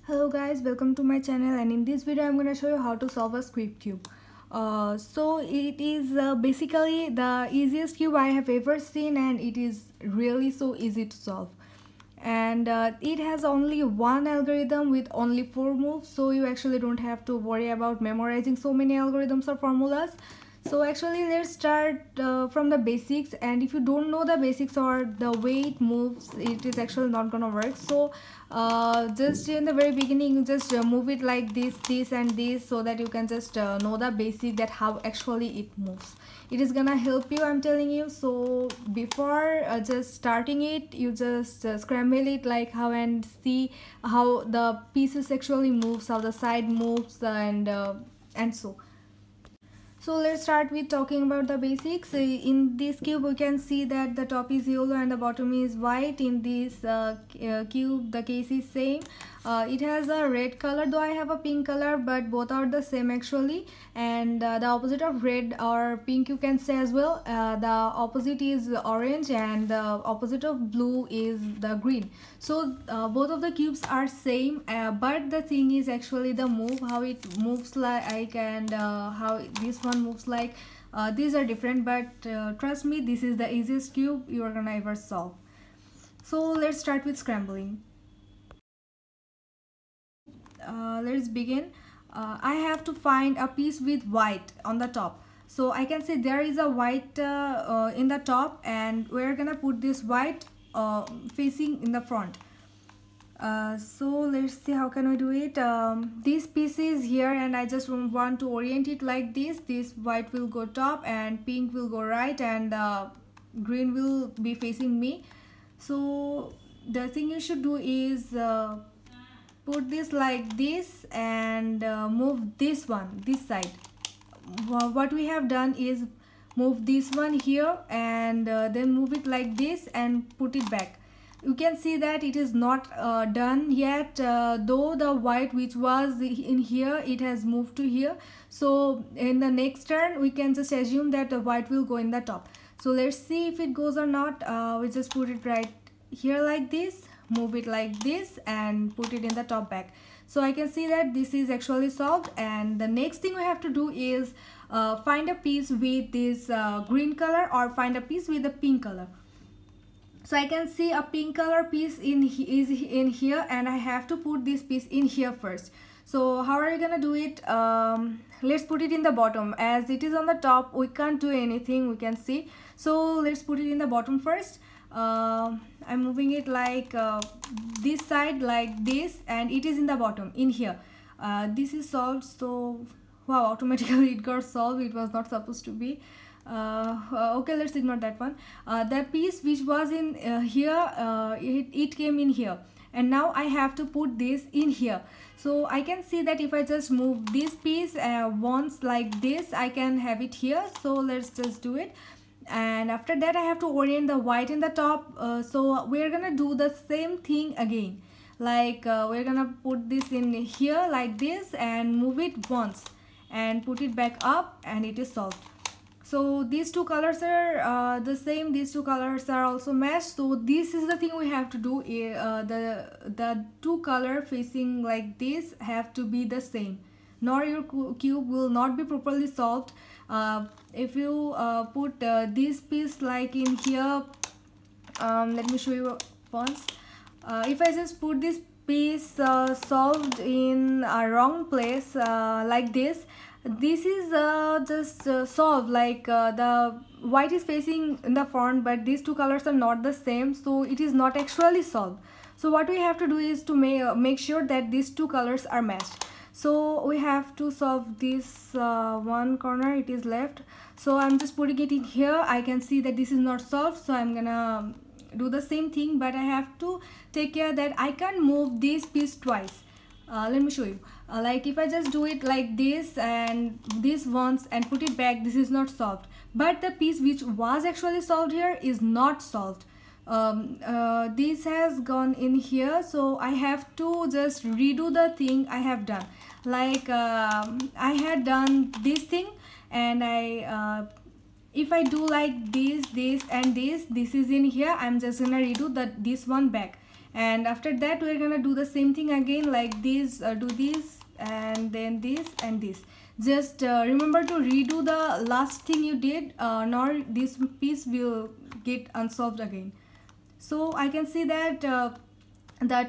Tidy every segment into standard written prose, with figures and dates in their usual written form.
Hello guys, welcome to my channel, and in this video I'm going to show you how to solve a square cube. So it is basically the easiest cube I have ever seen, and it is really so easy to solve. And it has only one algorithm with only 4 moves, so you actually don't have to worry about memorizing so many algorithms or formulas. So actually let's start from the basics, and if you don't know the basics or the way it moves, it is actually not gonna work. So just in the very beginning you just move it like this and this, so that you can just know the basic that how actually it moves. It is gonna help you, I'm telling you. So before just starting it, you just scramble it like how, and see how the pieces actually moves, how the side moves, and so let's start with talking about the basics. In this cube we can see that the top is yellow and the bottom is white. In this cube the case is same. It has a red color, though I have a pink color, but both are the same actually. And the opposite of red or pink you can say as well. The opposite is orange, and the opposite of blue is the green. So both of the cubes are same, but the thing is actually the move, how it moves like, and how this one moves like. These are different, but trust me, this is the easiest cube you are gonna ever solve. So let's start with scrambling. Let's begin. I have to find a piece with white on the top. So I can say there is a white in the top, and we're gonna put this white facing in the front. So let's see how can we do it. This piece is here, and I just want to orient it like this. This white will go top and pink will go right, and green will be facing me. So the thing you should do is put this like this, and move this one this side. What we have done is move this one here, and then move it like this and put it back. You can see that it is not done yet, though the white which was in here, it has moved to here. So in the next turn we can just assume that the white will go in the top. So let's see if it goes or not. We just put it right here like this, move it like this, and put it in the top back. So I can see that this is actually solved. And the next thing we have to do is find a piece with this green color, or find a piece with the pink color. So I can see a pink color piece is in here, and I have to put this piece in here first. So how are you gonna do it? Let's put it in the bottom. As it is on the top, we can't do anything, we can see. So let's put it in the bottom first. I'm moving it like this side like this, and it is in the bottom in here. This is solved. So wow, automatically it got solved. It was not supposed to be. Okay, let's ignore that one. The piece which was in here, it came in here, and now I have to put this in here. So I can see that if I just move this piece once like this, I can have it here. So let's just do it. And after that I have to orient the white in the top. So we're gonna do the same thing again, like we're gonna put this in here like this, and move it once and put it back up, and it is solved. So these two colors are the same, these two colors are also matched. So this is the thing we have to do. The two color facing like this have to be the same, nor your cube will not be properly solved. If you put this piece like in here, let me show you once. If I just put this piece solved in a wrong place like this is just solved, like the white is facing in the front, but these two colors are not the same, so it is not actually solved. So what we have to do is to make sure that these two colors are matched. So we have to solve this one corner, it is left. So I'm just putting it in here. I can see that this is not solved, so I'm gonna do the same thing, but I have to take care that I can't move this piece twice. Let me show you. Like if I just do it like this and this once and put it back, this is not solved. But the piece which was actually solved here is not solved. This has gone in here, so I have to just redo the thing I have done. Like I had done this thing, and if I do like this and this is in here, I'm just gonna redo this one back. And after that we're gonna do the same thing again, like this, do this and then this and this. Just remember to redo the last thing you did, nor this piece will get unsolved again. So I can see that the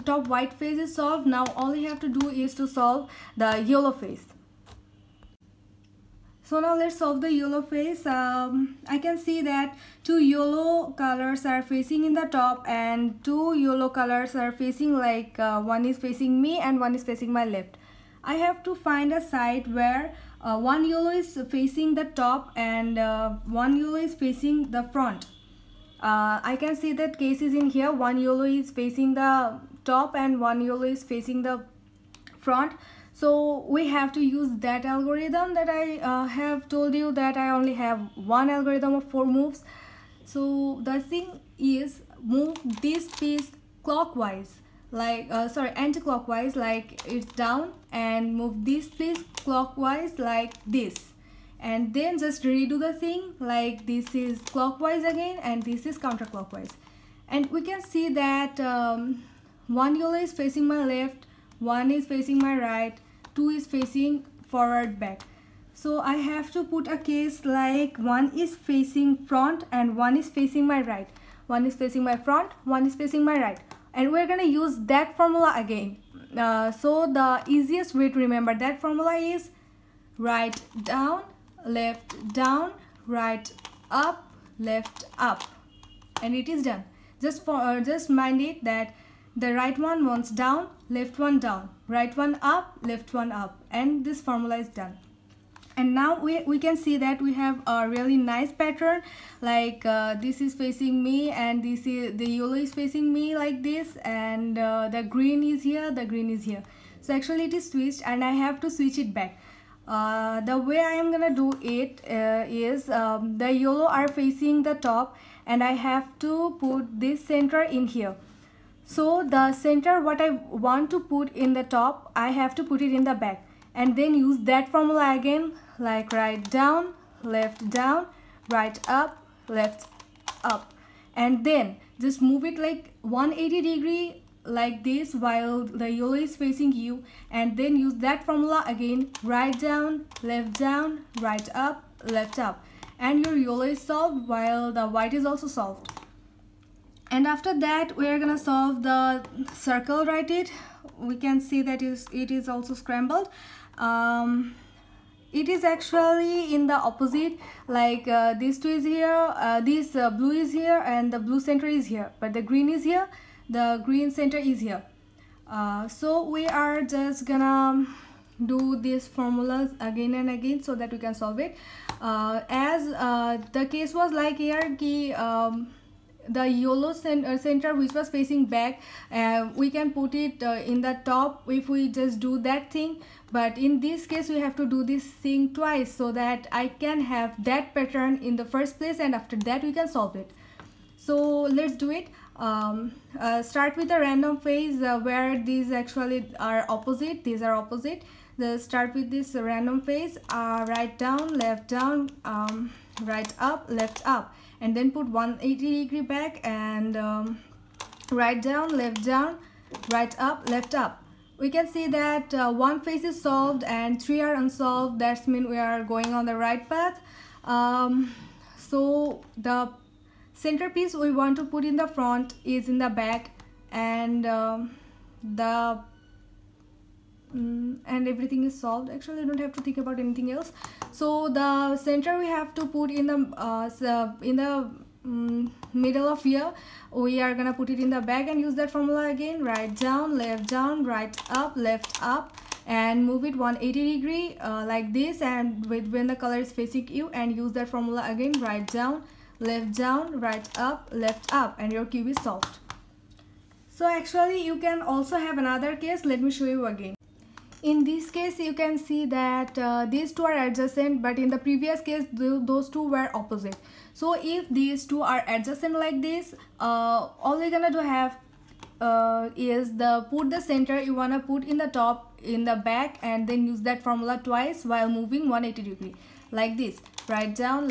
top white face is solved. Now all you have to do is to solve the yellow face. So now let's solve the yellow face. I can see that two yellow colors are facing in the top and two yellow colors are facing, like one is facing me and one is facing my left. I have to find a side where one yellow is facing the top and one yellow is facing the front. I can see that case is in here. One yellow is facing the top and one yellow is facing the front. So we have to use that algorithm that I have told you, that I only have one algorithm of 4 moves. So the thing is, move this piece clockwise, like anti-clockwise, like it's down, and move this piece clockwise like this, and then just redo the thing, like this is clockwise again and this is counterclockwise. And we can see that one yellow is facing my left, one is facing my right, two is facing forward back. So I have to put a case like one is facing front and one is facing my right, one is facing my front, one is facing my right, and we're gonna use that formula again. So the easiest way to remember that formula is right down, left down, right up, left up, and it is done. Just mind it that the right one wants down, left one down, right one up, left one up, and this formula is done. And now we can see that we have a really nice pattern, like this is facing me and this is the yellow is facing me like this, and the green is here, the green is here. So actually it is switched and I have to switch it back. The way I am gonna do it is the yellow are facing the top and I have to put this center in here. So the center what I want to put in the top, I have to put it in the back, and then use that formula again, like right down, right up, left up, and then just move it like 180 degree like this while the yellow is facing you, and then use that formula again, right down, right up, left up, and your yellow is solved while the white is also solved. And after that we are gonna solve the circle, right? We can see that it is also scrambled. It is actually in the opposite, like this two is here, this blue is here and the blue center is here, but the green is here, the green center is here. So we are just gonna do these formulas again and again so that we can solve it. As the case was like here, the yellow center which was facing back, we can put it in the top if we just do that thing, but in this case we have to do this thing twice so that I can have that pattern in the first place, and after that we can solve it. So let's do it. Start with a random phase where these actually are opposite, these are opposite. Just start with this random phase, right down, right up, left up, and then put 180 degree back and right down, right up, left up. We can see that one phase is solved and 3 are unsolved. That means we are going on the right path. So the centerpiece we want to put in the front is in the back, and and everything is solved. Actually I don't have to think about anything else. So the center we have to put in the middle of here. We are gonna put it in the back and use that formula again, right down, right up, left up, and move it 180 degree like this, and when the color is facing you, and use that formula again, right down, right up, left up, and your cube is solved. So actually you can also have another case. Let me show you again. In this case you can see that these two are adjacent, but in the previous case those two were opposite. So if these two are adjacent like this, all we're gonna do is put the center you wanna put in the top, in the back, and then use that formula twice while moving 180 degree. like this: right down,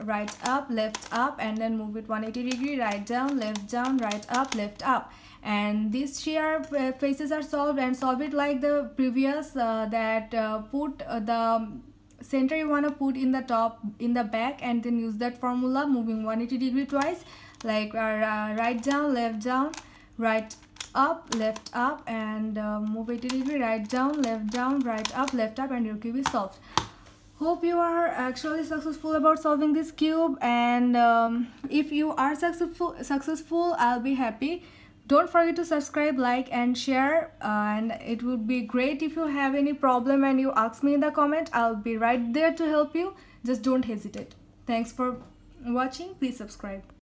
right up, left up, and then move it 180 degree, right down, right up, left up. And these shear faces are solved, and solve it like the previous that put the center you want to put in the top, in the back, and then use that formula, moving 180 degree twice, like right down, right up, left up, and move 80 degree, right down, right up, left up, and your cube is solved. Hope you are actually successful about solving this cube, and if you are successful, I'll be happy. Don't forget to subscribe, like, and share, and it would be great if you have any problem and you ask me in the comment. I'll be right there to help you. Just don't hesitate. Thanks for watching. Please subscribe.